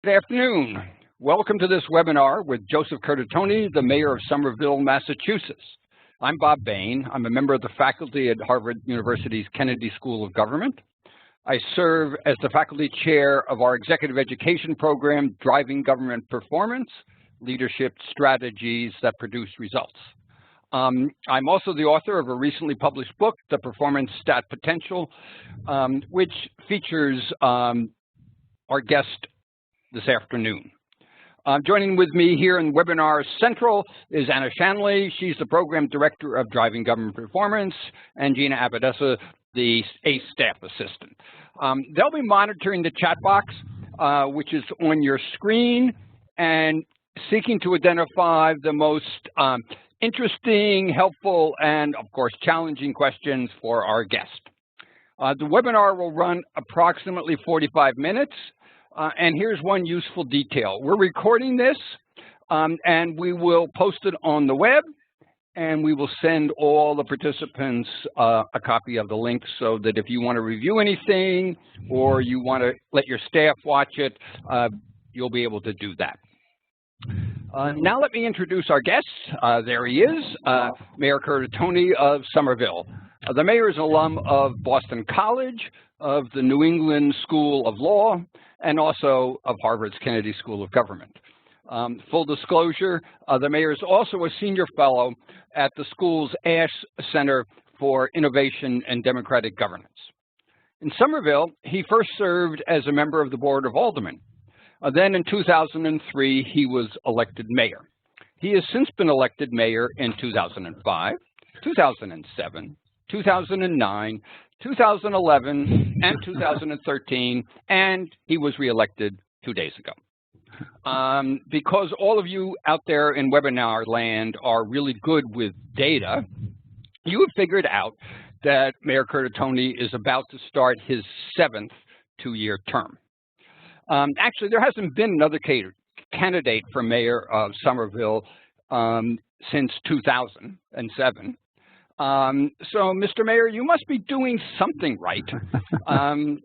Good afternoon. Welcome to this webinar with Joseph Curtatone, the Mayor of Somerville, Massachusetts. I'm Bob Behn. I'm a member of the faculty at Harvard University's Kennedy School of Government. I serve as the faculty chair of our executive education program, Driving Government Performance, Leadership Strategies that Produce Results. I'm also the author of a recently published book, The PerformanceStat Potential, which features our guest this afternoon. Joining with me here in Webinar Central is Anna Shanley. She's the Program Director of Driving Government Performance, and Gina Abadessa, the ACE Staff Assistant. They'll be monitoring the chat box, which is on your screen, and seeking to identify the most interesting, helpful, and of course challenging questions for our guest. The webinar will run approximately 45 minutes. And here's one useful detail. We're recording this, and we will post it on the web, and we will send all the participants a copy of the link so that if you want to review anything or you want to let your staff watch it, you'll be able to do that. Now let me introduce our guest. There he is, Mayor Curtatone of Somerville. The mayor is an alum of Boston College, of the New England School of Law, and also of Harvard's Kennedy School of Government. Full disclosure, the mayor is also a senior fellow at the school's Ash Center for Innovation and Democratic Governance. In Somerville, he first served as a member of the Board of Aldermen. Then in 2003, he was elected mayor. He has since been elected mayor in 2005, 2007, 2009, 2011, and 2013, and he was reelected 2 days ago. Because all of you out there in webinar land are really good with data, you have figured out that Mayor Curtatone is about to start his 7th two-year term. Actually, there hasn't been another candidate for mayor of Somerville since 2007. So, Mr. Mayor, you must be doing something right.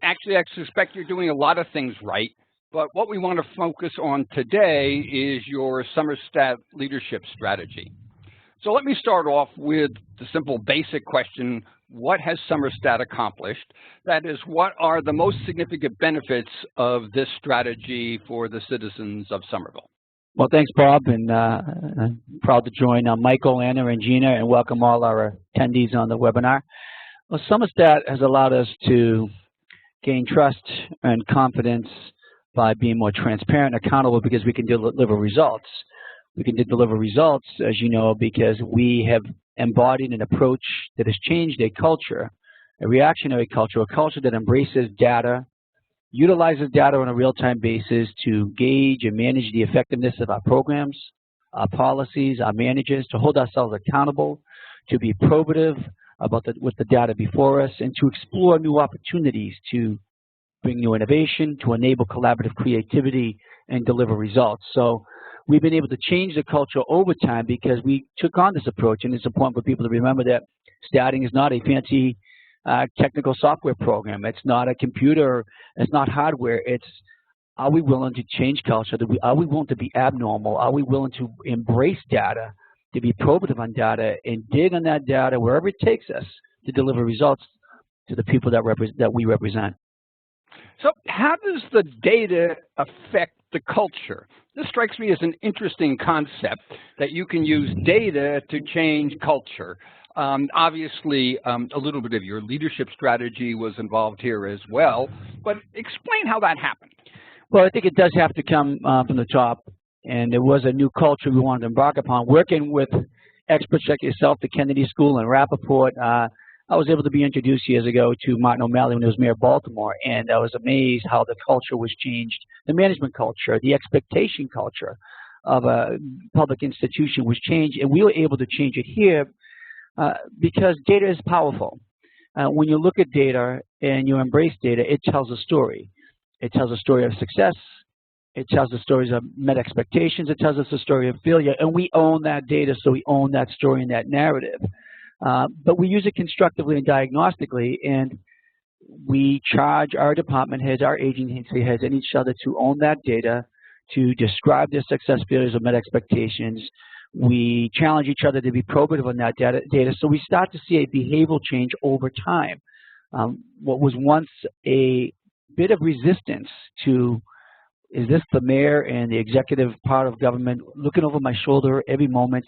Actually, I suspect you're doing a lot of things right, but what we want to focus on today is your SomerStat leadership strategy. So let me start off with the simple basic question, what has SomerStat accomplished? That is, what are the most significant benefits of this strategy for the citizens of Somerville? Well, thanks, Bob, and I'm proud to join Michael, Anna, and Gina, and welcome all our attendees on the webinar. Well, SomerStat has allowed us to gain trust and confidence by being more transparent and accountable because we can deliver results. We can deliver results, as you know, because we have embodied an approach that has changed a culture, a reactionary culture, a culture that embraces data, utilizes data on a real-time basis to gauge and manage the effectiveness of our programs, our policies, our managers, to hold ourselves accountable, to be probative about with the data before us, and to explore new opportunities to bring new innovation, to enable collaborative creativity, and deliver results. So we've been able to change the culture over time because we took on this approach, and it's important for people to remember that statting is not a fancy technical software program. It's not a computer. It's not hardware. It's, are we willing to change culture? Are we willing to be abnormal? Are we willing to embrace data, to be probative on data, and dig on that data wherever it takes us to deliver results to the people that we represent? So how does the data affect the culture? This strikes me as an interesting concept, that you can use data to change culture. Obviously, a little bit of your leadership strategy was involved here as well, but explain how that happened. Well, I think it does have to come from the top, and there was a new culture we wanted to embark upon. Working with experts like yourself, the Kennedy School and Rappaport, I was able to be introduced years ago to Martin O'Malley when he was mayor of Baltimore, and I was amazed how the culture was changed, the management culture, the expectation culture of a public institution was changed, and we were able to change it here because data is powerful. When you look at data and you embrace data, it tells a story. It tells a story of success. It tells the stories of met expectations. It tells us a story of failure, and we own that data, so we own that story and that narrative. But we use it constructively and diagnostically, and we charge our department heads, our agency heads, and each other to own that data, to describe their success, failures, or met expectations. We challenge each other to be probative on that data. So we start to see a behavioral change over time. What was once a bit of resistance to, is this the mayor and the executive part of government looking over my shoulder every moment?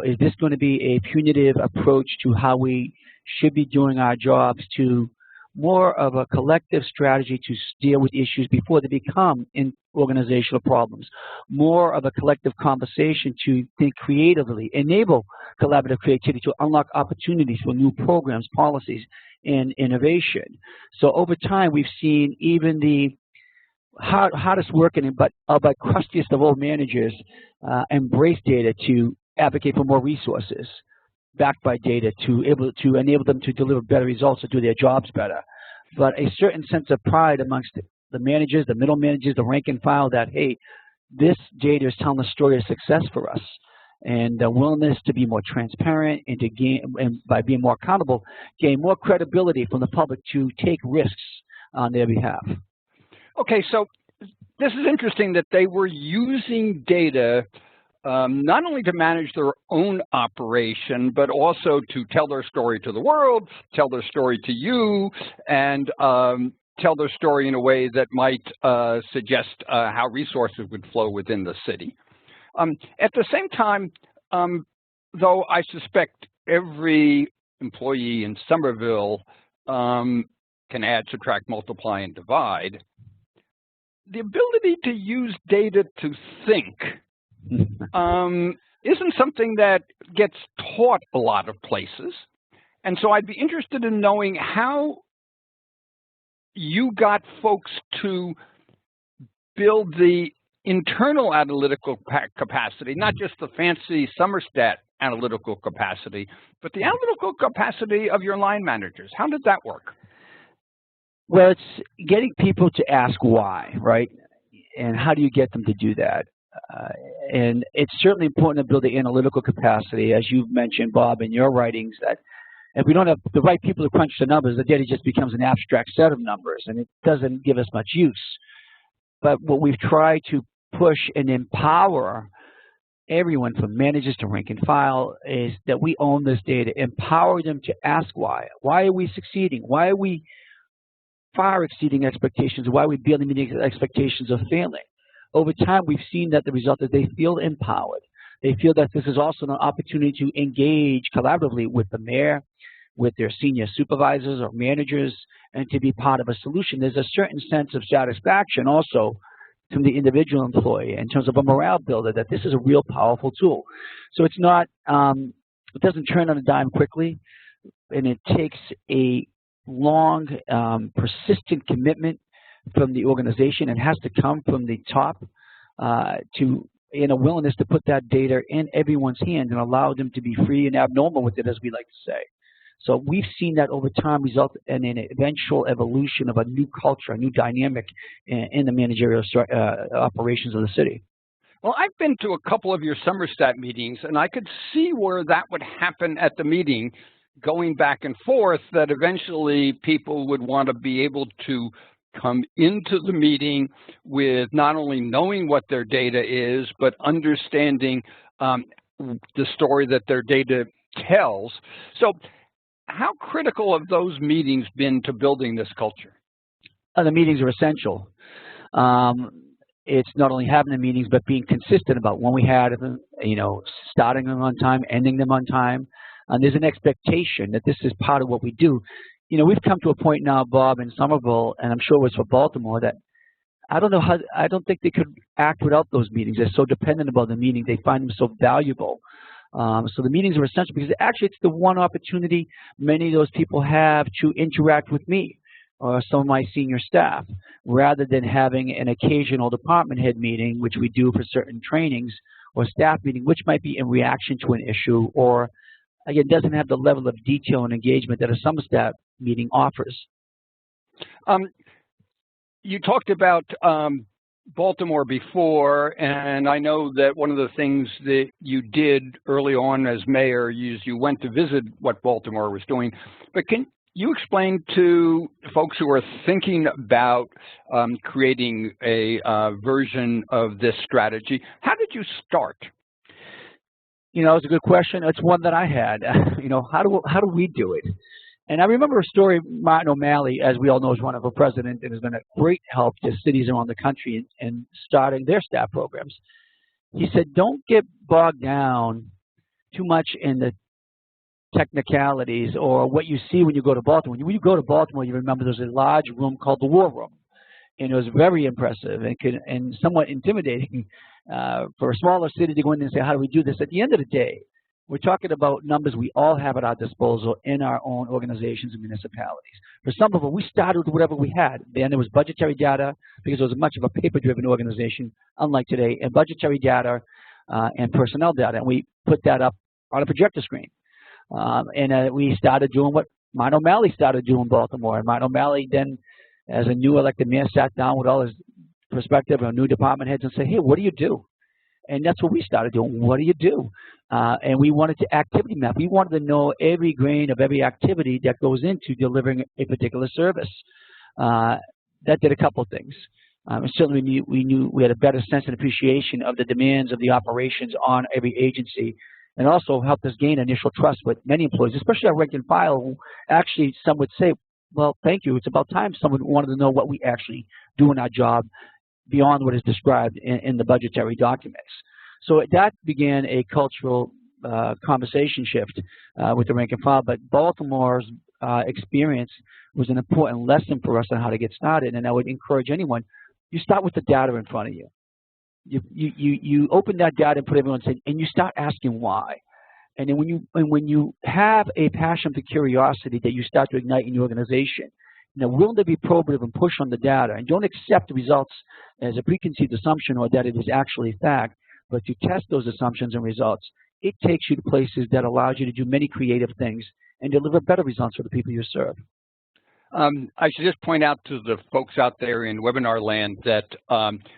Is this going to be a punitive approach to how we should be doing our jobs, to more of a collective strategy to deal with issues before they become organizational problems, more of a collective conversation to think creatively, enable collaborative creativity to unlock opportunities for new programs, policies, and innovation. So over time, we've seen even the hardest working but crustiest of all managers embrace data to advocate for more resources backed by data to enable them to deliver better results, to do their jobs better. But a certain sense of pride amongst the managers, the middle managers, the rank and file that, hey, this data is telling the story of success for us. And the willingness to be more transparent and to gain, and by being more accountable, gain more credibility from the public to take risks on their behalf. Okay, so this is interesting that they were using data not only to manage their own operation, but also to tell their story to the world, tell their story to you, and tell their story in a way that might suggest how resources would flow within the city. At the same time, though I suspect every employee in Somerville can add, subtract, multiply, and divide, the ability to use data to think isn't something that gets taught a lot of places. And so I'd be interested in knowing how you got folks to build the internal analytical capacity, not just the fancy SomerStat analytical capacity, but the analytical capacity of your line managers. How did that work? Well, it's getting people to ask why, right? And how do you get them to do that? And it's certainly important to build the analytical capacity, as you've mentioned, Bob, in your writings, that if we don't have the right people to crunch the numbers, the data just becomes an abstract set of numbers, and it doesn't give us much use. But what we've tried to push and empower everyone from managers to rank and file is that we own this data, empower them to ask why. Why are we succeeding? Why are we far exceeding expectations? Why are we barely meeting expectations of failing? Over time, we've seen that the result is they feel empowered. They feel that this is also an opportunity to engage collaboratively with the mayor, with their senior supervisors or managers, and to be part of a solution. There's a certain sense of satisfaction also from the individual employee in terms of a morale builder, that this is a real powerful tool. So it's not, it doesn't turn on a dime quickly, and it takes a long, persistent commitment from the organization. It has to come from the top in a willingness to put that data in everyone's hands and allow them to be free and abnormal with it, as we like to say. So we've seen that over time result in an eventual evolution of a new culture, a new dynamic in the managerial operations of the city. Well, I've been to a couple of your SomerStat meetings, and I could see where that would happen at the meeting, going back and forth, that eventually people would want to be able to come into the meeting with not only knowing what their data is, but understanding the story that their data tells. So how critical have those meetings been to building this culture? The meetings are essential. It's not only having the meetings, but being consistent about when we had them, starting them on time, ending them on time. There's an expectation that this is part of what we do. We've come to a point now, Bob, in Somerville, and I'm sure it was for Baltimore, that I don't think they could act without those meetings. They're so dependent upon the meeting. They find them so valuable. So the meetings are essential because actually it's the one opportunity many of those people have to interact with me or some of my senior staff, rather than having an occasional department head meeting, which we do for certain trainings, or staff meeting, which might be in reaction to an issue, or again, doesn't have the level of detail and engagement that a SomerStat meeting offers. You talked about Baltimore before, and I know that one of the things that you did early on as mayor is you went to visit what Baltimore was doing. But can you explained to folks who are thinking about creating a version of this strategy, how did you start? You know, it's a good question. It's one that I had. You know, how do we do it? And I remember a story. Martin O'Malley, as we all know, is one of our presidents and has been a great help to cities around the country in starting their staff programs. He said, don't get bogged down too much in the technicalities or what you see when you go to Baltimore. When you go to Baltimore, you remember there's a large room called the War Room, and it was very impressive and somewhat intimidating for a smaller city to go in and say, how do we do this? At the end of the day, we're talking about numbers we all have at our disposal in our own organizations and municipalities. For some of them, we started with whatever we had. Then there was budgetary data because it was much of a paper-driven organization, unlike today, and budgetary data and personnel data. And we put that up on a projector screen. We started doing what Martin O'Malley started doing in Baltimore. And Martin O'Malley then, as a new elected mayor, sat down with all his perspective and new department heads and said, hey, what do you do? And that's what we started doing. What do you do? And we wanted to activity map. We wanted to know every grain of every activity that goes into delivering a particular service. That did a couple of things. Certainly, we knew we had a better sense and appreciation of the demands of the operations on every agency, and also helped us gain initial trust with many employees, especially our rank and file, who actually some would say, well, thank you. It's about time someone wanted to know what we actually do in our job beyond what is described in the budgetary documents. So that began a cultural conversation shift with the rank and file. But Baltimore's experience was an important lesson for us on how to get started. And I would encourage anyone, you start with the data in front of you. You open that data and put everyone in, and you start asking why. And then when you have a passion for curiosity that you start to ignite in your organization, willing to be probative and push on the data, and don't accept the results as a preconceived assumption or that it is actually fact, but to test those assumptions and results, it takes you to places that allows you to do many creative things and deliver better results for the people you serve. I should just point out to the folks out there in webinar land that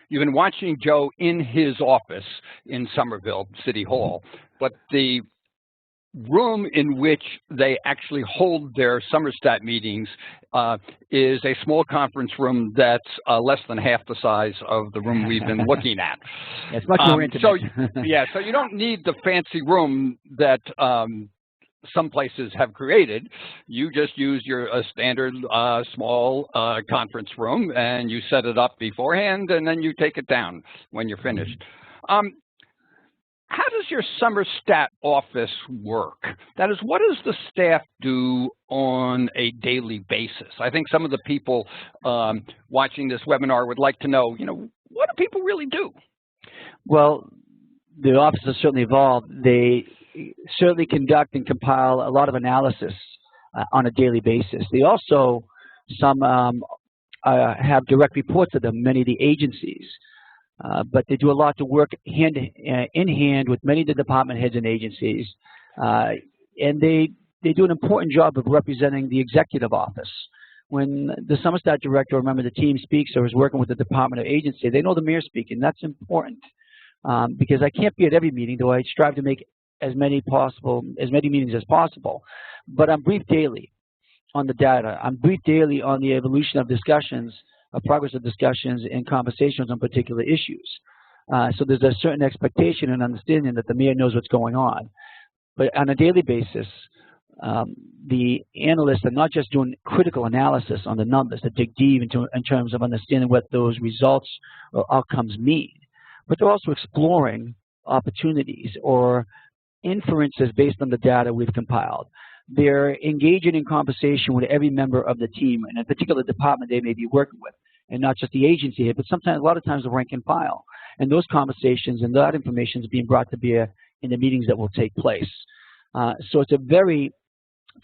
you've been watching Joe in his office in Somerville City Hall, but the room in which they actually hold their SomerStat meetings is a small conference room that's less than half the size of the room we've been looking at. It's much more intimate. So you don't need the fancy room that some places have created. You just use your standard small conference room, and you set it up beforehand, and then you take it down when you're finished. How does your SomerStat office work? That is, what does the staff do on a daily basis? I think some of the people watching this webinar would like to know, what do people really do? Well, the office has certainly evolved. They certainly conduct and compile a lot of analysis on a daily basis. They also, some have direct reports to them, many of the agencies. But they do a lot to work hand in hand with many of the department heads and agencies. And they do an important job of representing the executive office. When the SomerStat director or member of the team speaks or is working with the department or agency, they know the mayor speaking. That's important because I can't be at every meeting, though I strive to make as many meetings as possible. But I'm briefed daily on the data. I'm briefed daily on the evolution of discussions, progress of discussions and conversations on particular issues. So there's a certain expectation and understanding that the mayor knows what's going on. But on a daily basis, the analysts are not just doing critical analysis on the numbers to dig deep into in terms of understanding what those results or outcomes mean, but they're also exploring opportunities or inferences based on the data we've compiled. They're engaging in conversation with every member of the team in a particular department they may be working with, and not just the agency, but sometimes, a lot of times, the rank and file. And those conversations and that information is being brought to bear in the meetings that will take place. So it's a very,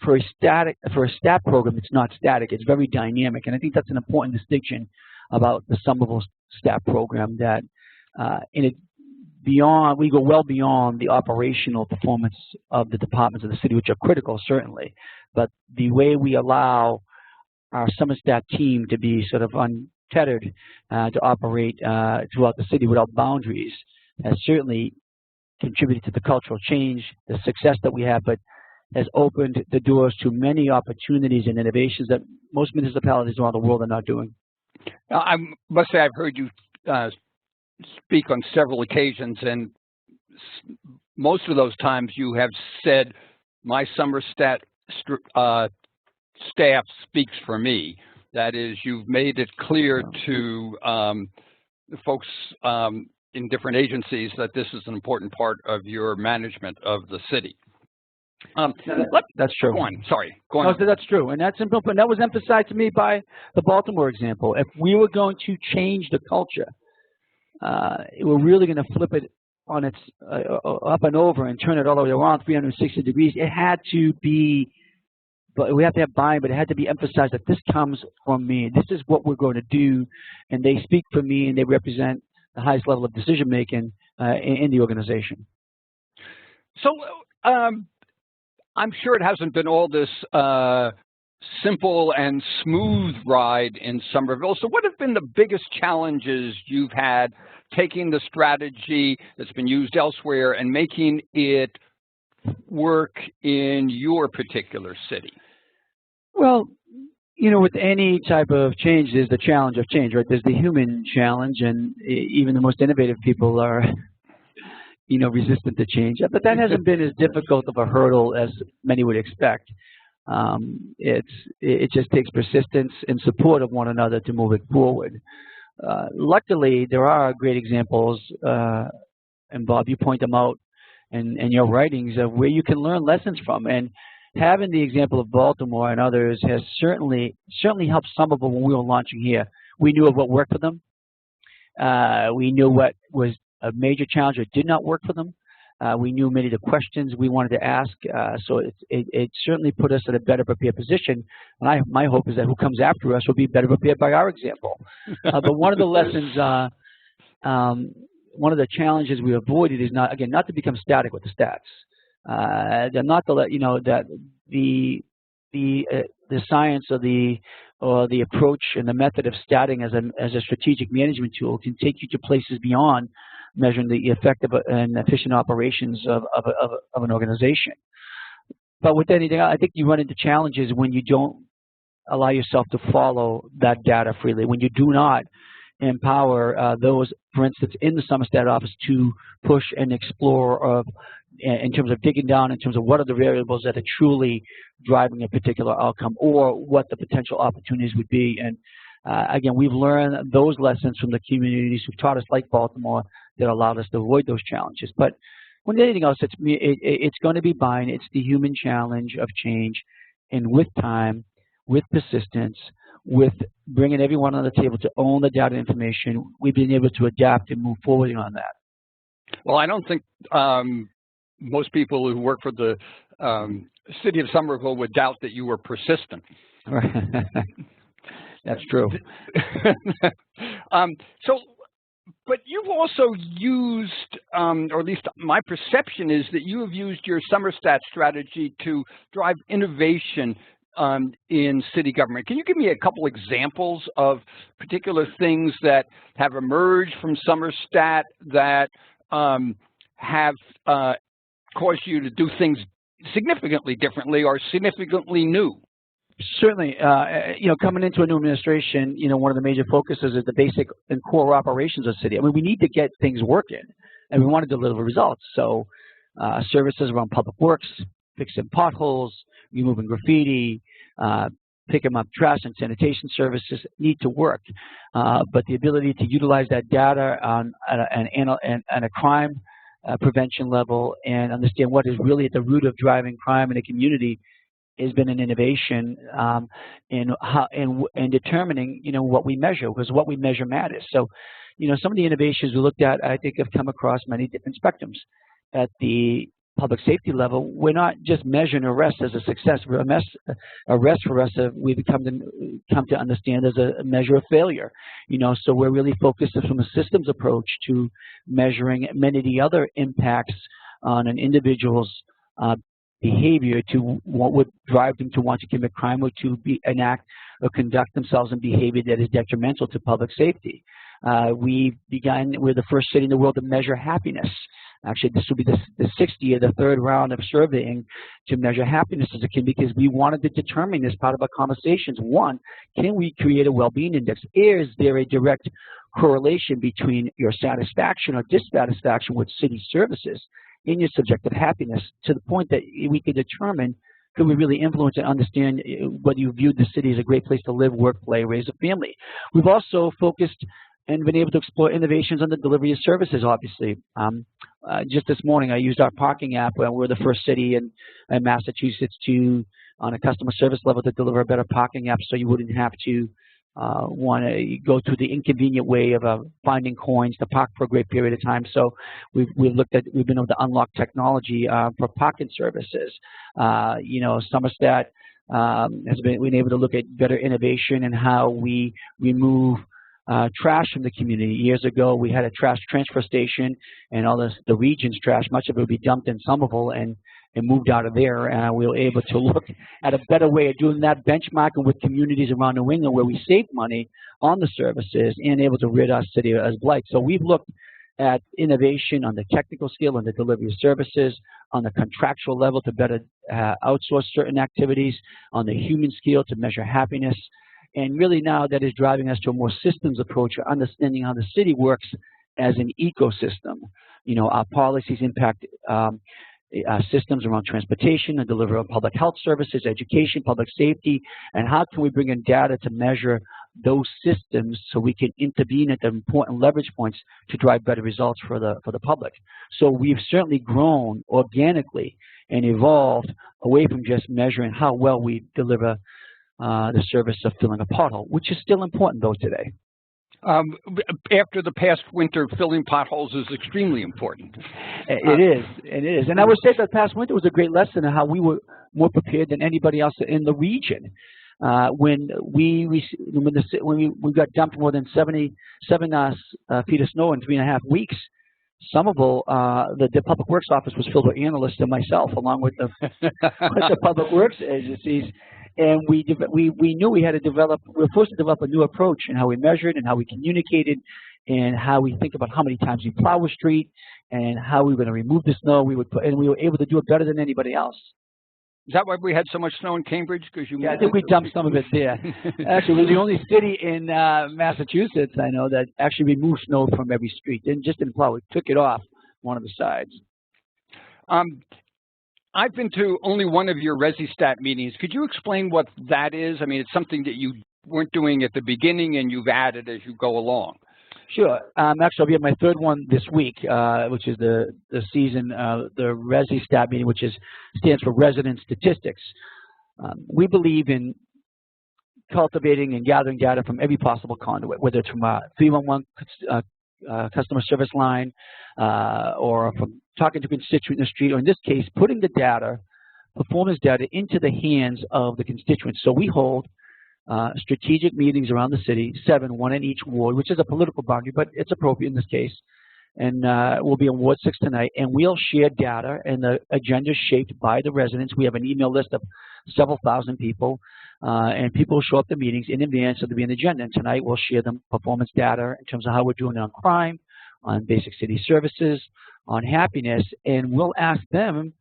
for a stat program, it's not static. It's very dynamic, and I think that's an important distinction about the Somerville stat program. That we go well beyond the operational performance of the departments of the city, which are critical, certainly. But the way we allow our SomerStat team to be sort of untethered to operate throughout the city without boundaries has certainly contributed to the cultural change, the success that we have. But has opened the doors to many opportunities and innovations that most municipalities around the world are not doing. I must say I've heard you speak on several occasions, and most of those times you have said, my SomerStat staff speaks for me. That is, you've made it clear to the folks in different agencies that this is an important part of your management of the city. That's true. Go on. Sorry. Go on. No, that's true, and that's important. That was emphasized to me by the Baltimore example. If we were going to change the culture, we're really going to flip it on its up and over and turn it all the way around 360 degrees. It had to be, but we have to have buy-in, but it had to be emphasized that this comes from me. This is what we're going to do, and they speak for me, and they represent the highest level of decision making in the organization. So I'm sure it hasn't been all this simple and smooth ride in Somerville. So what have been the biggest challenges you've had taking the strategy that's been used elsewhere and making it work in your particular city? Well, you know, with any type of change, there's the challenge of change, right? There's the human challenge, and even the most innovative people are, you know, resistant to change. But that hasn't been as difficult of a hurdle as many would expect. It just takes persistence and support of one another to move it forward. Luckily, there are great examples, and Bob, you point them out in your writings of where you can learn lessons from. And having the example of Baltimore and others has certainly helped Somerville when we were launching here. We knew of what worked for them. We knew what was a major challenge that did not work for them. We knew many of the questions we wanted to ask, so it certainly put us in a better prepared position. And my hope is that who comes after us will be better prepared by our example. But one of the lessons, one of the challenges we avoided is not to become static with the stats. Not to let you know that the science or the approach and the method of statting as a strategic management tool can take you to places beyond measuring the effective and efficient operations of an organization. But with anything, I think you run into challenges when you don't allow yourself to follow that data freely, when you do not empower those, for instance, in the SomerStat office to push and explore in terms of digging down in terms of what are the variables that are truly driving a particular outcome or what the potential opportunities would be. And again, we've learned those lessons from the communities who've taught us, like Baltimore, that allowed us to avoid those challenges. But when anything else, it's going to be buy-in. It's the human challenge of change, and with time, with persistence, with bringing everyone on the table to own the data information, we've been able to adapt and move forward on that. Well, I don't think most people who work for the city of Somerville would doubt that you were persistent. That's true. But you've also used, or at least my perception is that you have used your SomerStat strategy to drive innovation in city government. Can you give me a couple examples of particular things that have emerged from SomerStat that have caused you to do things significantly differently or significantly new? Certainly, you know, coming into a new administration, you know, one of the major focuses is the basic and core operations of the city. I mean, we need to get things working, and we want to deliver results. So, services around public works, fixing potholes, removing graffiti, picking up trash and sanitation services need to work. But the ability to utilize that data on a crime prevention level and understand what is really at the root of driving crime in a community has been an innovation in determining, you know, what we measure, because what we measure matters. So, you know, some of the innovations we looked at, I think, have come across many different spectrums. At the public safety level, we're not just measuring arrest as a success. Arrest for us, we've come to understand as a measure of failure. You know, so we're really focused from a systems approach to measuring many of the other impacts on an individual's behavior to what would drive them to want to commit crime or to enact or conduct themselves in behavior that is detrimental to public safety. We're the first city in the world to measure happiness. Actually, this will be the 6th year, the 3rd round of surveying to measure happiness as a community, because we wanted to determine as part of our conversations. One, can we create a well-being index? Is there a direct correlation between your satisfaction or dissatisfaction with city services and your subjective happiness, to the point that we could determine, could we really influence and understand whether you viewed the city as a great place to live, work, play, raise a family. We've also focused and been able to explore innovations on the delivery of services, obviously. Just this morning, I used our parking app. We're the first city in Massachusetts to, on a customer service level, to deliver a better parking app, so you wouldn't have to want to go through the inconvenient way of finding coins to park for a great period of time. So we've been able to unlock technology for parking services. SomerStat has been able to look at better innovation and how we remove trash from the community. Years ago, we had a trash transfer station, and all the region's trash, much of it would be dumped in Somerville and moved out of there. We were able to look at a better way of doing that, benchmarking with communities around New England where we saved money on the services and able to rid our city of blight. So we've looked at innovation on the technical scale, on the delivery of services, on the contractual level to better outsource certain activities, on the human scale to measure happiness. And really now that is driving us to a more systems approach, understanding how the city works as an ecosystem. Our policies impact systems around transportation, the delivery of public health services, education, public safety, and how can we bring in data to measure those systems so we can intervene at the important leverage points to drive better results for the public. So we've certainly grown organically and evolved away from just measuring how well we deliver the service of filling a pothole, which is still important though today. After the past winter, filling potholes is extremely important. It is. And I would say that past winter was a great lesson in how we were more prepared than anybody else in the region. When we got dumped more than 77 feet of snow in 3.5 weeks, Somerville, the Public Works office was filled with analysts and myself, along with the Public Works agencies. And we knew we had to develop, we were forced to develop a new approach in how we measured and how we communicated and how we think about how many times we plow a street and how we were going to remove the snow. And we were able to do it better than anybody else. Is that why we had so much snow in Cambridge? Yeah, I think we dumped some of it there. Actually, we're the only city in Massachusetts, I know, that actually removed snow from every street. Didn't plow, we took it off one of the sides. I've been to only one of your ResiStat meetings. Could you explain what that is? I mean, it's something that you weren't doing at the beginning and you've added as you go along. Sure. Actually, I'll be at my 3rd one this week, which is the season, the ResiStat meeting, which stands for Resident Statistics. We believe in cultivating and gathering data from every possible conduit, whether it's from a 311 customer service line or from talking to a constituent in the street, or in this case, putting the data, performance data, into the hands of the constituents. So we hold strategic meetings around the city, 7, 1 in each ward, which is a political boundary, but it's appropriate in this case. And we'll be on Ward 6 tonight, and we'll share data, and the agenda is shaped by the residents. We have an email list of several thousand people, and people will show up to meetings in advance of the agenda. And tonight we'll share them performance data in terms of how we're doing on crime, on basic city services, on happiness, and we'll ask them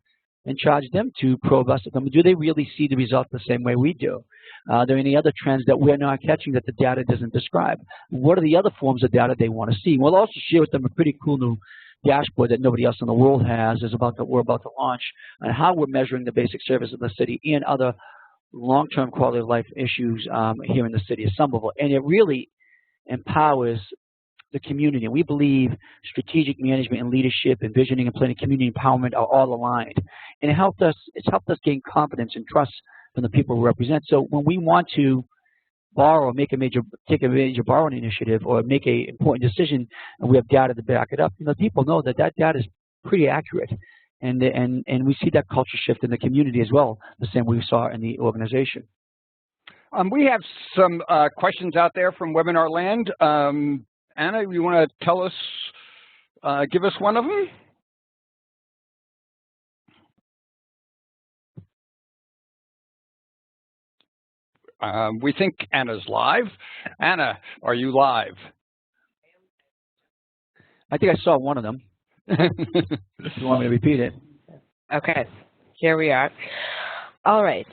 and charge them to probe us. Do they really see the results the same way we do? Are there any other trends that we're not catching that the data doesn't describe? What are the other forms of data they want to see? We'll also share with them a pretty cool new dashboard that nobody else in the world has, we're about to launch, on how we're measuring the basic service of the city and other long-term quality of life issues here in the city of Somerville. And it really empowers the community. And we believe strategic management and leadership, envisioning and planning, community empowerment are all aligned. And it's helped us gain confidence and trust from the people we represent. So when we want to borrow, take a major borrowing initiative or make an important decision, and we have data to back it up, people know that data is pretty accurate. And we see that culture shift in the community as well, the same we saw in the organization. We have some questions out there from webinar land. Anna, you want to tell us, give us one of them? We think Anna's live. Anna, are you live? I think I saw one of them. If you want me to repeat it. Okay, here we are. All right.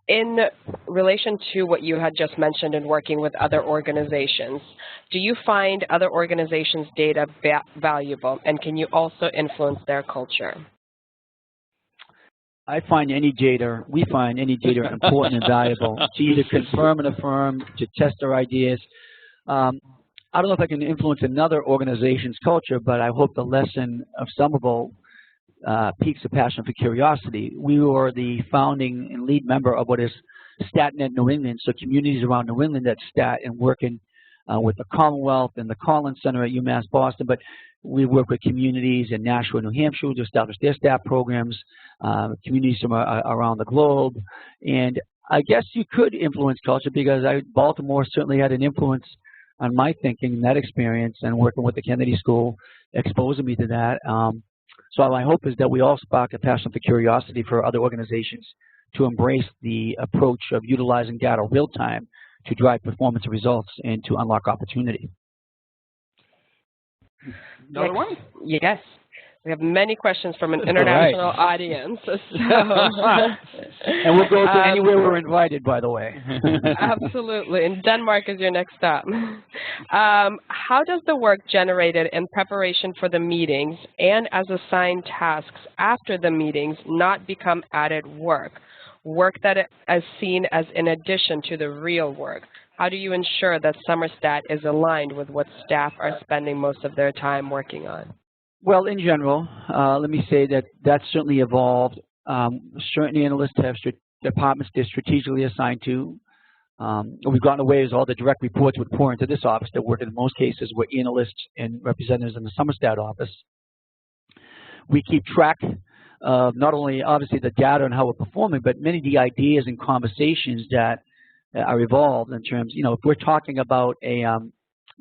In relation to what you had just mentioned in working with other organizations, do you find other organizations' data valuable, and can you also influence their culture? We find any data important and valuable to either confirm and affirm, to test our ideas. I don't know if I can influence another organization's culture, but I hope the lesson of Somerville piques a passion for curiosity. We were the founding and lead member of what is StatNet New England, so communities around New England that stat and working with the Commonwealth and the Collins Center at UMass Boston, but we work with communities in Nashua, New Hampshire to establish their stat programs, communities from around the globe. And I guess you could influence culture because Baltimore certainly had an influence on my thinking and that experience, and working with the Kennedy School exposing me to that. So my hope is that we all spark a passion for curiosity for other organizations to embrace the approach of utilizing data real time to drive performance results and to unlock opportunity. Another one? Yes. We have many questions from an international audience. So. And we'll go to anywhere we're invited, by the way. Absolutely. And Denmark is your next stop. How does the work generated in preparation for the meetings and as assigned tasks after the meetings not become added work that is seen as in addition to the real work? How do you ensure that SomerStat is aligned with what staff are spending most of their time working on? Well, in general, let me say that that's certainly evolved. Certain analysts have departments they're strategically assigned to. We've gotten away with all the direct reports would pour into this office that work in most cases with analysts and representatives in the SomerStat office. We keep track of not only obviously the data and how we're performing, but many of the ideas and conversations that are evolved in terms, if we're talking about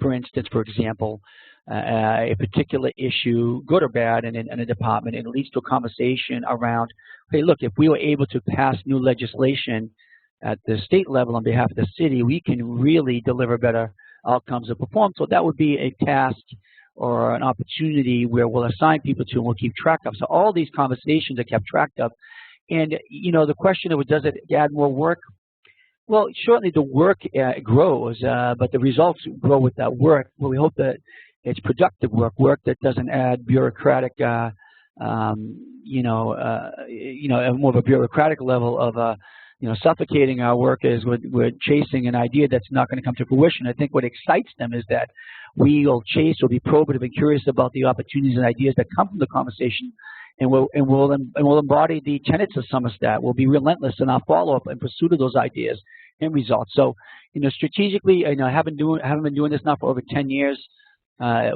for instance, for example, a particular issue, good or bad, in a department, and it leads to a conversation around, hey, look, if we were able to pass new legislation at the state level on behalf of the city, we can really deliver better outcomes of performance. So that would be a task or an opportunity where we'll assign people to and we'll keep track of. So all these conversations are kept track of. And, the question of does it add more work? Well, certainly the work grows, but the results grow with that work. Well, we hope that it's productive work that doesn't add bureaucratic, more of a bureaucratic level of, suffocating our workers with chasing an idea that's not going to come to fruition. I think what excites them is that we will chase or be probative and curious about the opportunities and ideas that come from the conversation, and we'll embody the tenets of SomerStat. We'll be relentless in our follow-up in pursuit of those ideas and results. So, strategically, I haven't been doing this now for over 10 years.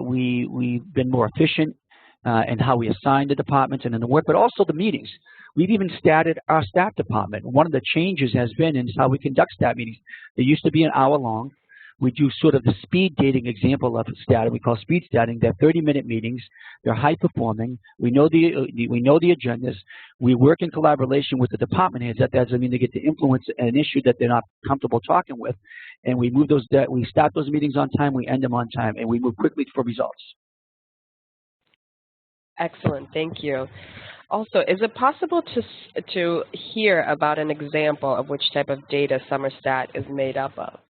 We've been more efficient in how we assign the departments and in the work, but also the meetings. We've even statted our staff department. One of the changes has been in how we conduct stat meetings. They used to be an hour long. We do sort of the speed dating example of stat. We call speed statting. They're 30-minute meetings. They're high performing. We know the agendas. We work in collaboration with the department heads. That doesn't mean they get to influence an issue that they're not comfortable talking with. And we move we start those meetings on time. We end them on time, and we move quickly for results. Excellent. Thank you. Also, is it possible to hear about an example of which type of data SomerStat is made up of?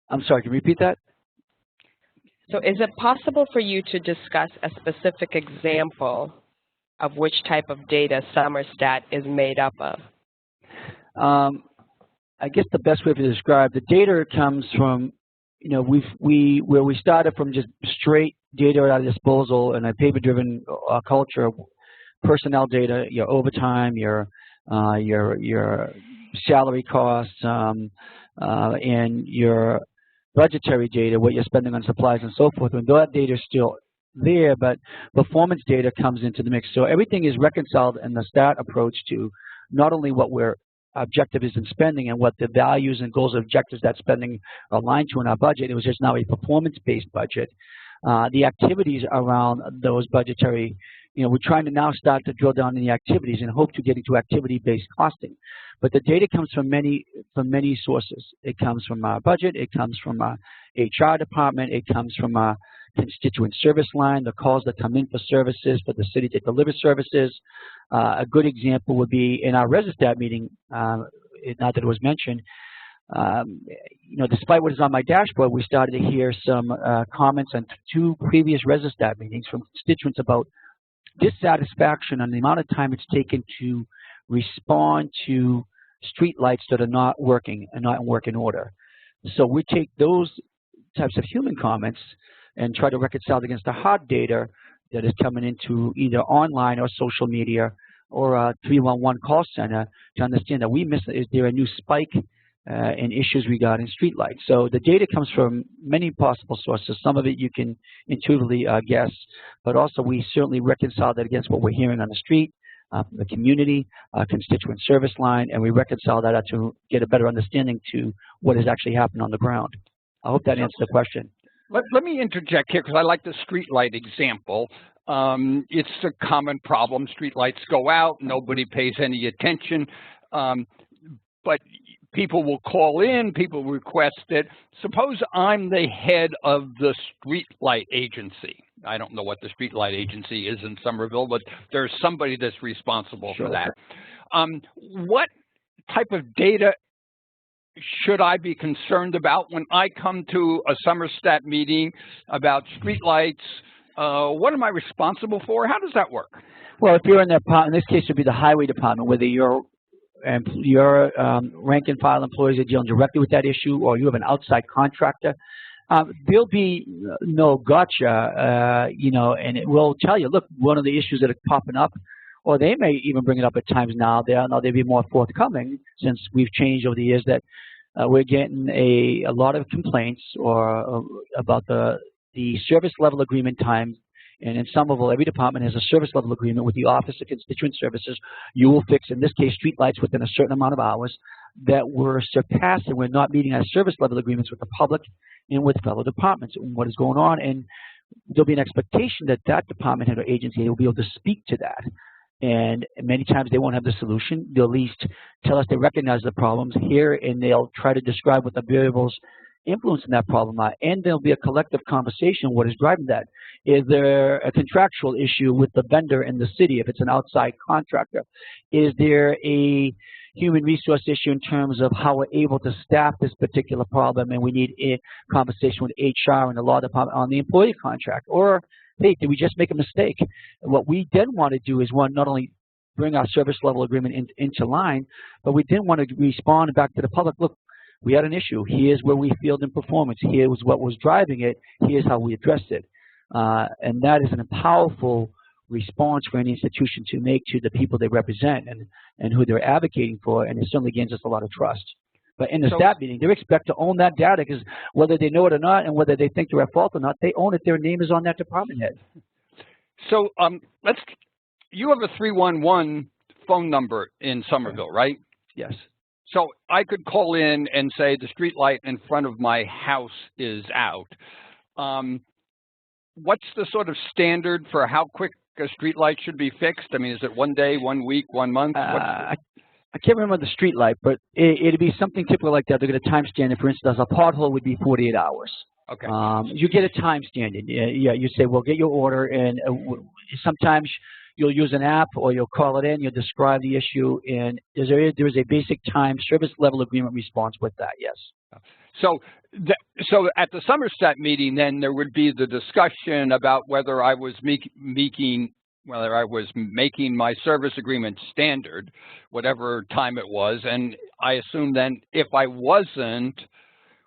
I'm sorry, can you repeat that? So is it possible for you to discuss a specific example of which type of data SomerStat is made up of? I guess the best way to describe the data comes from, where we started from just straight data at our disposal in a paper-driven culture, personnel data, your overtime, your salary costs, and your budgetary data, what you're spending on supplies and so forth. And that data is still there, but performance data comes into the mix. So everything is reconciled in the stat approach to not only what we're objective is in spending and what the values and goals and objectives that spending are aligned to in our budget. It was just now a performance-based budget. The activities around those budgetary we're trying to now start to drill down in the activities and hope to get into activity-based costing. But the data comes from many sources. It comes from our budget. It comes from our HR department. It comes from our constituent service line, the calls that come in for services, for the city to deliver services. A good example would be in our SomerStat meeting, not that it was mentioned, despite what is on my dashboard, we started to hear some comments on 2 previous SomerStat meetings from constituents about dissatisfaction on the amount of time it's taken to respond to street lights that are not working and not in working order. So we take those types of human comments and try to reconcile it against the hard data that is coming into either online or social media or a 311 call center to understand that is there a new spike in issues regarding streetlights. So the data comes from many possible sources. Some of it you can intuitively guess, but also we certainly reconcile that against what we're hearing on the street, the community, constituent service line, and we reconcile that to get a better understanding to what has actually happened on the ground. I hope that answers the question. Let me interject here because I like the streetlight example. It's a common problem. Streetlights go out, nobody pays any attention, but people will call in, people request it. Suppose I'm the head of the streetlight agency. I don't know what the streetlight agency is in Somerville, but there's somebody that's responsible for that. What type of data should I be concerned about when I come to a SomerStat meeting about streetlights? What am I responsible for? How does that work? Well, if you're in this case, it would be the highway department, whether your rank and file employees are dealing directly with that issue, or you have an outside contractor. There'll be no gotcha, and it will tell you, look, one of the issues that are popping up, or they may even bring it up at times now. They'll be more forthcoming since we've changed over the years that we're getting a lot of complaints about the service level agreement time. And in Somerville, every department has a service level agreement with the Office of Constituent Services. You will fix, in this case, streetlights within a certain amount of hours that we're surpassing. We're not meeting our service level agreements with the public and with fellow departments and what is going on. And there'll be an expectation that that department head or agency will be able to speak to that. And many times they won't have the solution. They'll at least tell us they recognize the problems here, and they'll try to describe what the variables influencing that problem are. And there'll be a collective conversation on what is driving that. Is there a contractual issue with the vendor in the city if it's an outside contractor? Is there a human resource issue in terms of how we're able to staff this particular problem, and we need a conversation with HR and the law department on the employee contract? Or, hey, did we just make a mistake? What we then want to do is, one, not only bring our service level agreement into line, but we then want to respond back to the public. Look, we had an issue. Here's where we failed in performance. Here's what was driving it. Here's how we addressed it. And that is a powerful response for any institution to make to the people they represent and who they're advocating for, and it certainly gains us a lot of trust. But in the stat meeting, they expect to own that data because whether they know it or not and whether they think they're at fault or not, they own it. Their name is on that department head. So you have a 311 phone number in Somerville, right? Yes. So I could call in and say the street light in front of my house is out. What's the sort of standard for how quick a street light should be fixed? I mean, is it 1 day, 1 week, 1 month? I can't remember the street light, but it'd be something typical like that. They're going to time standard. For instance, a pothole would be 48 hours. Okay. You get a time standard. Yeah, you say, well, get your order, and sometimes you'll use an app or you'll call it in, you'll describe the issue, and there is a basic time service level agreement response with that, yes. So at the SomerStat meeting, then there would be the discussion about whether I was making my service agreement standard, whatever time it was, and I assume then if I wasn't,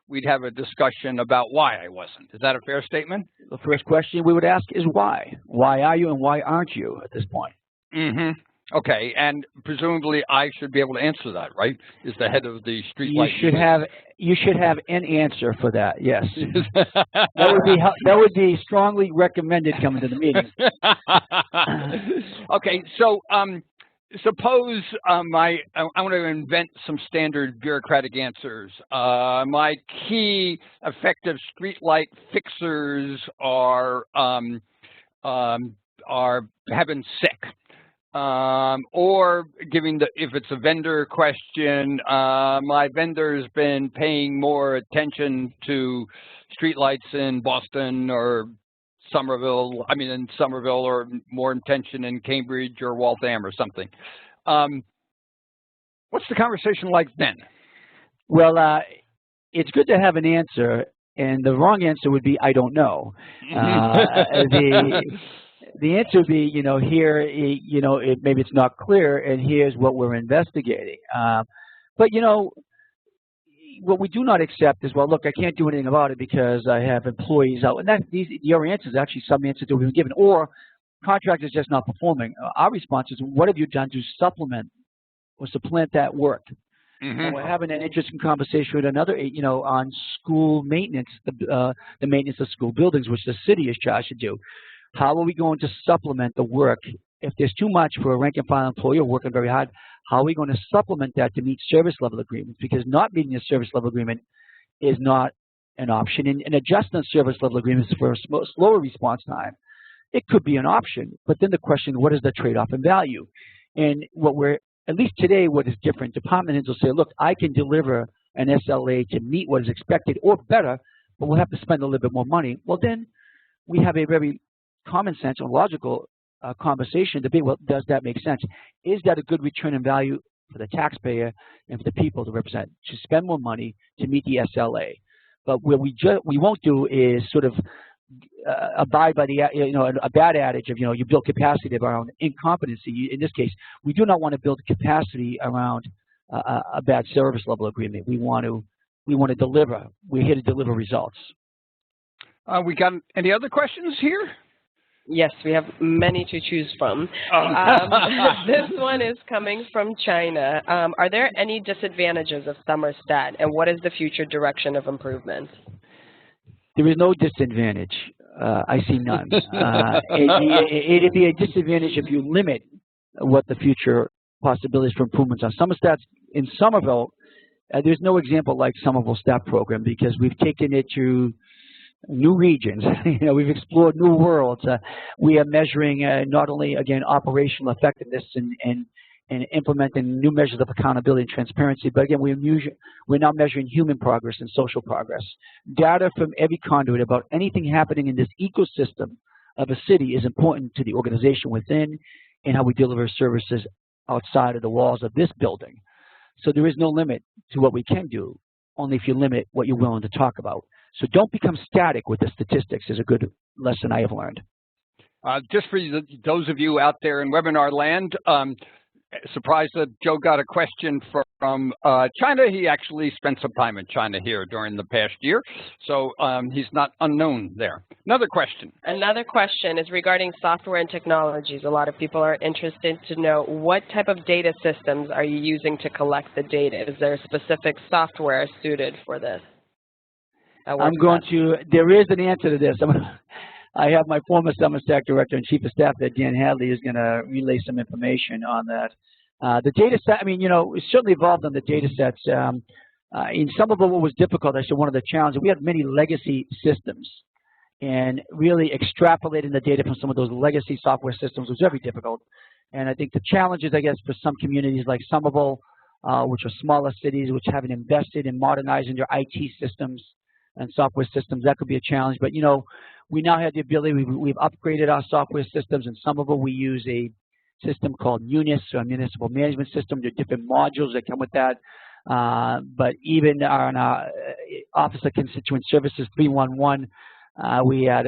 we'd have a discussion about why I wasn't. Is that a fair statement? The first question we would ask is why. Why are you and why aren't you at this point? Mm-hmm. Okay, and presumably I should be able to answer that, right? Is the head of the streetlight? You should have an answer for that. Yes, that would be strongly recommended coming to the meeting. Okay, so suppose I want to invent some standard bureaucratic answers. My key effective streetlight fixers are have been sick. Or giving if it's a vendor question, my vendor's been paying more attention to streetlights in Boston or Somerville, in Somerville, or more attention in Cambridge or Waltham or something. What's the conversation like then? Well, it's good to have an answer, and the wrong answer would be, I don't know. The answer would be, here, maybe it's not clear, and here's what we're investigating. But, what we do not accept is, well, look, I can't do anything about it because I have employees out. And your answer is actually some answer that we've been given. Or contractors just not performing. Our response is, what have you done to supplement or supplant that work? And we're having an interesting conversation with another, on school maintenance, the maintenance of school buildings, which the city is charged to do. How are we going to supplement the work? If there's too much for a rank and file employee working very hard, how are we going to supplement that to meet service level agreements? Because not meeting a service level agreement is not an option. And adjusting service level agreements for a slower response time, it could be an option. But then the question, what is the trade-off in value? And at least today, what is different, department heads will say, look, I can deliver an SLA to meet what is expected or better, but we'll have to spend a little bit more money. Well, then we have a very common sense or logical conversation to be, well, does that make sense? Is that a good return in value for the taxpayer and for the people to represent, to spend more money to meet the SLA? But what we won't do is sort of abide by the, a bad adage of, you build capacity around incompetency. In this case, we do not want to build capacity around a bad service level agreement. We want to deliver. We're here to deliver results. We got any other questions here? Yes, we have many to choose from. This one is coming from China. Are there any disadvantages of SomerStat, and what is the future direction of improvement? There is no disadvantage. I see none. It'd be a disadvantage if you limit what the future possibilities for improvements are. SomerStat in Somerville, there's no example like Somerville STAT program because we've taken it to new regions. We've explored new worlds. We are measuring not only, again, operational effectiveness and implementing new measures of accountability and transparency, but again, we're now measuring human progress and social progress. Data from every conduit about anything happening in this ecosystem of a city is important to the organization within and how we deliver services outside of the walls of this building. So there is no limit to what we can do, only if you limit what you're willing to talk about. So don't become static with the statistics is a good lesson I have learned. Just for those of you out there in webinar land, surprised that Joe got a question from China. He actually spent some time in China here during the past year, so he's not unknown there. Another question. Another question is regarding software and technologies. A lot of people are interested to know what type of data systems are you using to collect the data? Is there a specific software suited for this? There is an answer to this. I have my former SomerStat director and chief of staff there, Dan Hadley, is going to relay some information on that. The data set, it's certainly evolved on the data sets. In some of what was difficult, I said one of the challenges, we have many legacy systems. And really extrapolating the data from some of those legacy software systems was very difficult. And I think the challenges, I guess, for some communities like Somerville, which are smaller cities, which haven't invested in modernizing their IT systems and software systems, that could be a challenge. But, we now have the ability, we've upgraded our software systems. In Somerville, we use a system called Munis, or a municipal management system. There are different modules that come with that. But even on our Office of Constituent Services 311,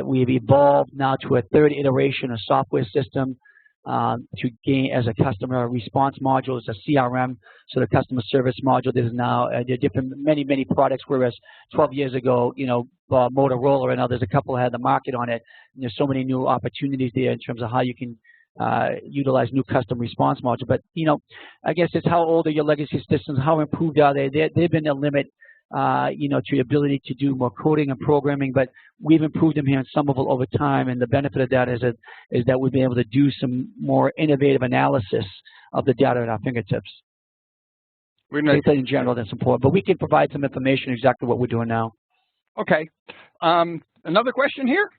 we've evolved now to a third iteration of software system to gain as a customer response module. It's a CRM, so the customer service module. There's now many products, whereas 12 years ago, Motorola and others, a couple had the market on it. And there's so many new opportunities there in terms of how you can utilize new custom response module. But, I guess it's how old are your legacy systems, how improved are they? They've been a limit, to the ability to do more coding and programming, but we've improved them here in Somerville over time, and the benefit of that is that we've been able to do some more innovative analysis of the data at our fingertips. In general, that's important, but we can provide some information exactly what we're doing now. Okay. Another question here?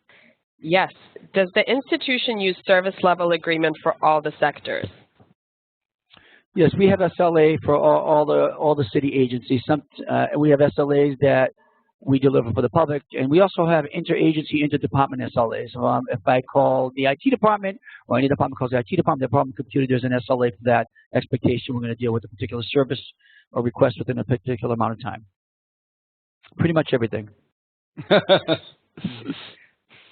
Yes. Does the institution use service level agreement for all the sectors? Yes, we have SLA for all the city agencies. We have SLAs that we deliver for the public, and we also have interagency, interdepartment SLAs. If I call the IT department, or any department calls the IT department, the department computer, there's an SLA for that expectation. We're going to deal with a particular service or request within a particular amount of time. Pretty much everything.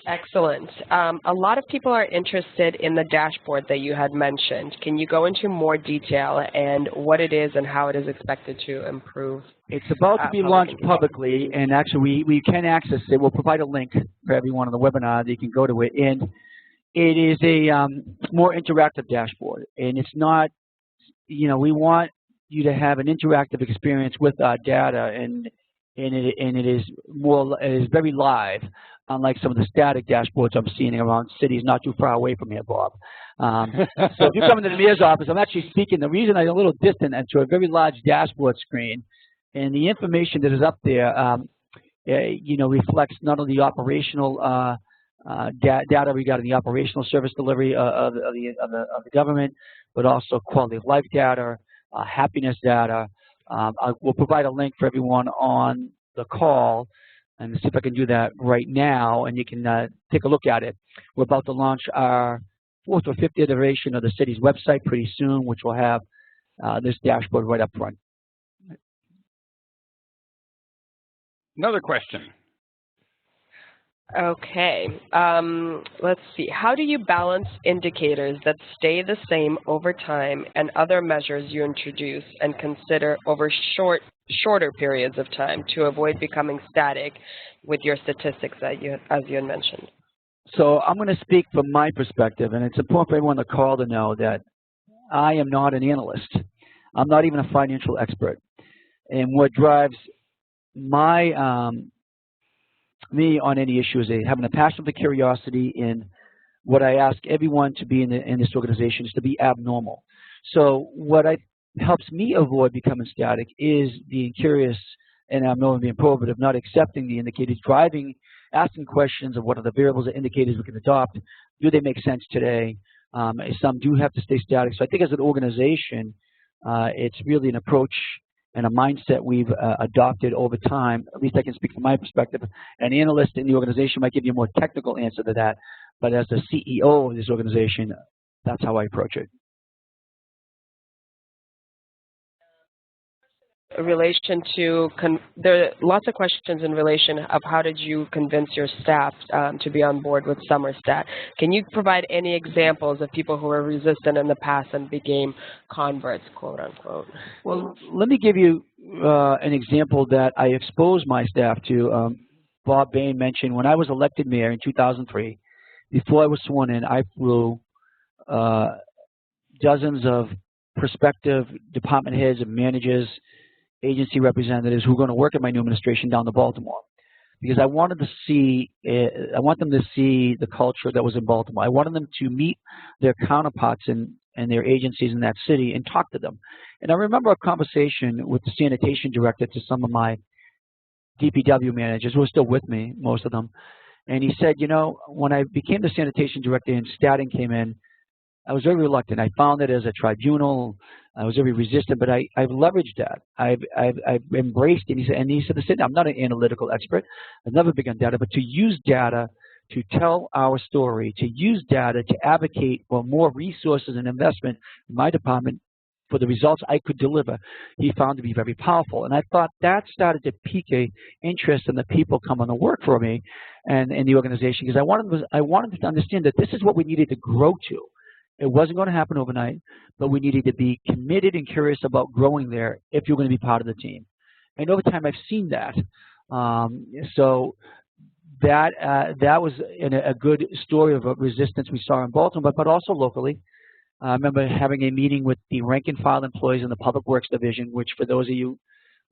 Excellent. A lot of people are interested in the dashboard that you had mentioned. Can you go into more detail and what it is and how it is expected to improve? It's about to be launched publicly, and actually we can access it. We'll provide a link for everyone on the webinar that you can go to it. And it is a more interactive dashboard. And it's not, we want you to have an interactive experience with our data, and it is very live, unlike some of the static dashboards I'm seeing around cities not too far away from here, Bob. So if you come into the mayor's office, I'm actually speaking. The reason I'm a little distant and to a very large dashboard screen, and the information that is up there, reflects not only the operational data regarding the operational service delivery of the government, but also quality of life data, happiness data. We'll provide a link for everyone on the call, and see if I can do that right now, and you can take a look at it. We're about to launch our 4th or 5th iteration of the city's website pretty soon, which will have this dashboard right up front. Another question. Okay. Let's see. How do you balance indicators that stay the same over time and other measures you introduce and consider over shorter periods of time to avoid becoming static with your statistics as you had mentioned? So I'm going to speak from my perspective, and it's important for everyone on the call to know that I am not an analyst. I'm not even a financial expert. And what drives me on any issue is having a passion for curiosity, and what I ask everyone to be in this organization is to be abnormal. So what helps me avoid becoming static is being curious and abnormal, being probative, not accepting the indicators, asking questions of what are the variables or indicators we can adopt. Do they make sense today? Some do have to stay static. So I think as an organization, it's really an approach and a mindset we've adopted over time. At least I can speak from my perspective. An analyst in the organization might give you a more technical answer to that, but as the CEO of this organization, that's how I approach it. In relation to, there are lots of questions in relation of how did you convince your staff to be on board with SomerStat. Can you provide any examples of people who were resistant in the past and became converts, quote unquote? Well, let me give you an example that I exposed my staff to. Bob Behn mentioned when I was elected mayor in 2003, before I was sworn in, I flew dozens of prospective department heads and managers, agency representatives who are going to work in my new administration down to Baltimore, because I want them to see the culture that was in Baltimore. I wanted them to meet their counterparts in their agencies in that city and talk to them. And I remember a conversation with the sanitation director to some of my DPW managers who are still with me, most of them, and he said, when I became the sanitation director and Staten came in, I was very reluctant. I found it as a tribunal. I was very resistant, but I've leveraged that. I've embraced it. And he said, listen, I'm not an analytical expert. I've never been on data, but to use data to tell our story, to use data to advocate for more resources and investment in my department for the results I could deliver, he found to be very powerful. And I thought that started to pique an interest in the people coming to work for me and in the organization, because I wanted them to understand that this is what we needed to grow to. It wasn't going to happen overnight, but we needed to be committed and curious about growing there if you're going to be part of the team. And over time, I've seen that. So that was a good story of a resistance we saw in Baltimore, but also locally. I remember having a meeting with the rank and file employees in the Public Works Division, which, for those of you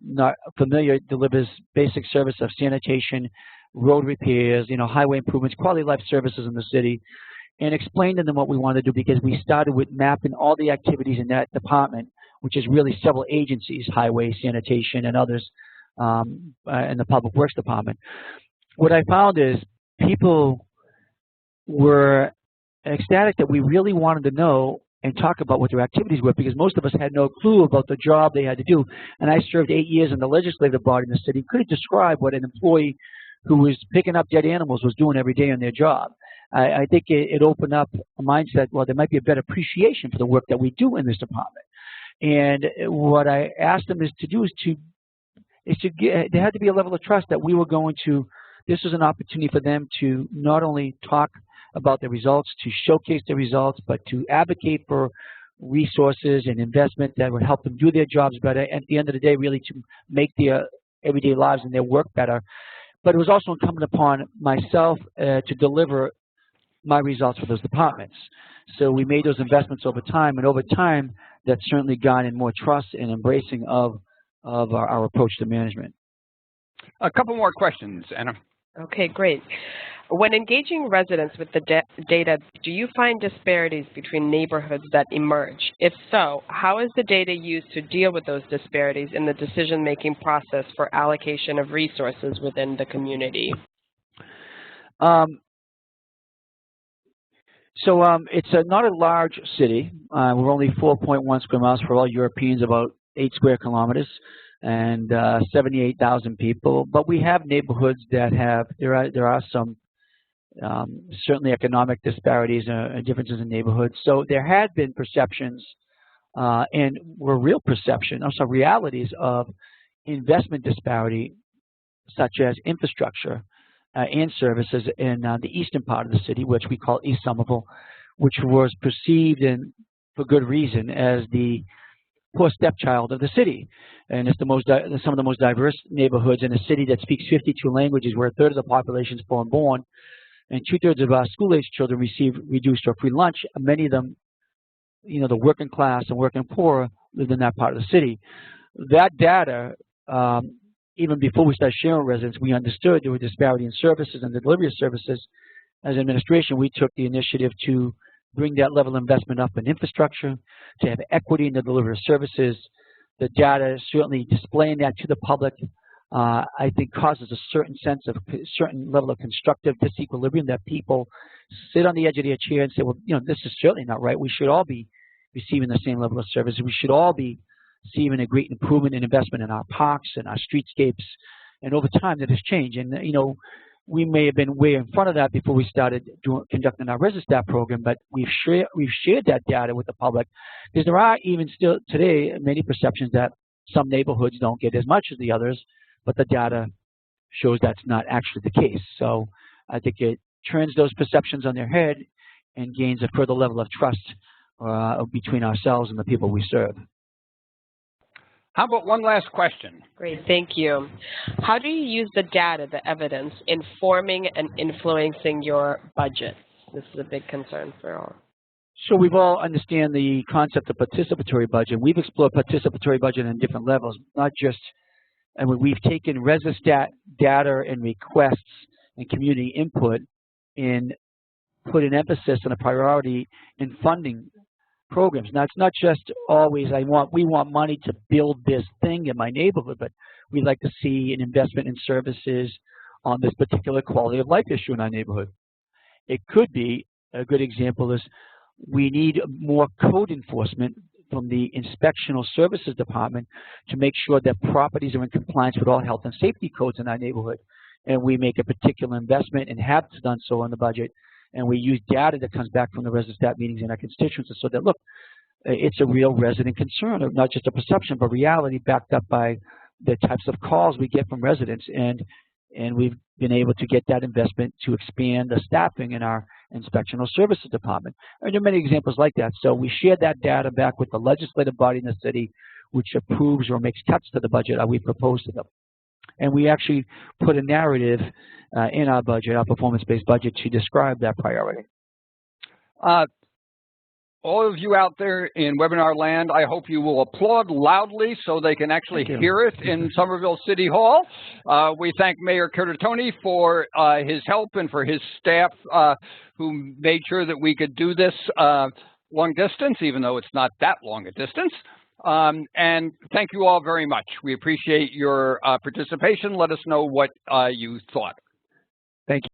not familiar, delivers basic service of sanitation, road repairs, highway improvements, quality of life services in the city, and explained to them what we wanted to do, because we started with mapping all the activities in that department, which is really several agencies, highway, sanitation, and others in the Public Works Department. What I found is people were ecstatic that we really wanted to know and talk about what their activities were, because most of us had no clue about the job they had to do. And I served 8 years in the legislative body in the city, couldn't describe what an employee who was picking up dead animals was doing every day on their job. I think it opened up a mindset, well, there might be a better appreciation for the work that we do in this department. And what I asked them is to do there had to be a level of trust that we were going to, this was an opportunity for them to not only talk about the results, to showcase the results, but to advocate for resources and investment that would help them do their jobs better, and at the end of the day, really to make their everyday lives and their work better. But it was also incumbent upon myself to deliver my results for those departments. So we made those investments over time, and over time, that certainly garnered more trust and embracing of our approach to management. A couple more questions, Anna. Okay, great. When engaging residents with the data, do you find disparities between neighborhoods that emerge? If so, how is the data used to deal with those disparities in the decision-making process for allocation of resources within the community? It's not a large city. We're only 4.1 square miles for all Europeans, about 8 square kilometers, and 78,000 people. But we have neighborhoods that have, there are some certainly economic disparities and differences in neighborhoods. So there had been perceptions and were real perception, also realities of investment disparity, such as infrastructure and services in the eastern part of the city, which we call East Somerville, which was perceived, and for good reason, as the poor stepchild of the city. And it's some of the most diverse neighborhoods in a city that speaks 52 languages, where a third of the population is foreign born, and 2/3 of our school-age children receive reduced or free lunch. Many of them, the working class and working poor, lived in that part of the city. That data, even before we started sharing with residents, we understood there were disparity in services and the delivery of services. As administration, we took the initiative to bring that level of investment up in infrastructure, to have equity in the delivery of services. The data, certainly displaying that to the public, I think causes a certain level of constructive disequilibrium, that people sit on the edge of their chair and say, well, this is certainly not right. We should all be receiving the same level of service. We should all be receiving a great improvement in investment in our parks and our streetscapes. And over time, that has changed. And, we may have been way in front of that before we started conducting our SomerStat program, but we've shared that data with the public, because there are even still today many perceptions that some neighborhoods don't get as much as the others, but the data shows that's not actually the case. So I think it turns those perceptions on their head and gains a further level of trust between ourselves and the people we serve. How about one last question? Great, thank you. How do you use the data, the evidence, in forming and influencing your budget? This is a big concern for all. So we've all understand the concept of participatory budget. We've explored participatory budget on different levels, not just, and we've taken SomerStat data and requests and community input and put an emphasis and a priority in funding programs. Now, it's not just always we want money to build this thing in my neighborhood, but we'd like to see an investment in services on this particular quality of life issue in our neighborhood. It could be, a good example is, we need more code enforcement from the inspectional services department to make sure that properties are in compliance with all health and safety codes in our neighborhood. And we make a particular investment and have done so on the budget. And we use data that comes back from the SomerStat meetings in our constituents, so that, look, it's a real resident concern, not just a perception, but reality backed up by the types of calls we get from residents. And we've been able to get that investment to expand the staffing in our inspectional services department. And there are many examples like that. So we share that data back with the legislative body in the city, which approves or makes cuts to the budget we propose to them. And we actually put a narrative in our budget, our performance-based budget, to describe that priority. All of you out there in webinar land, I hope you will applaud loudly so they can actually hear it in Somerville City Hall. We thank Mayor Curtatone for his help and for his staff who made sure that we could do this long distance, even though it's not that long a distance. And thank you all very much. We appreciate your participation. Let us know what you thought. Thank you.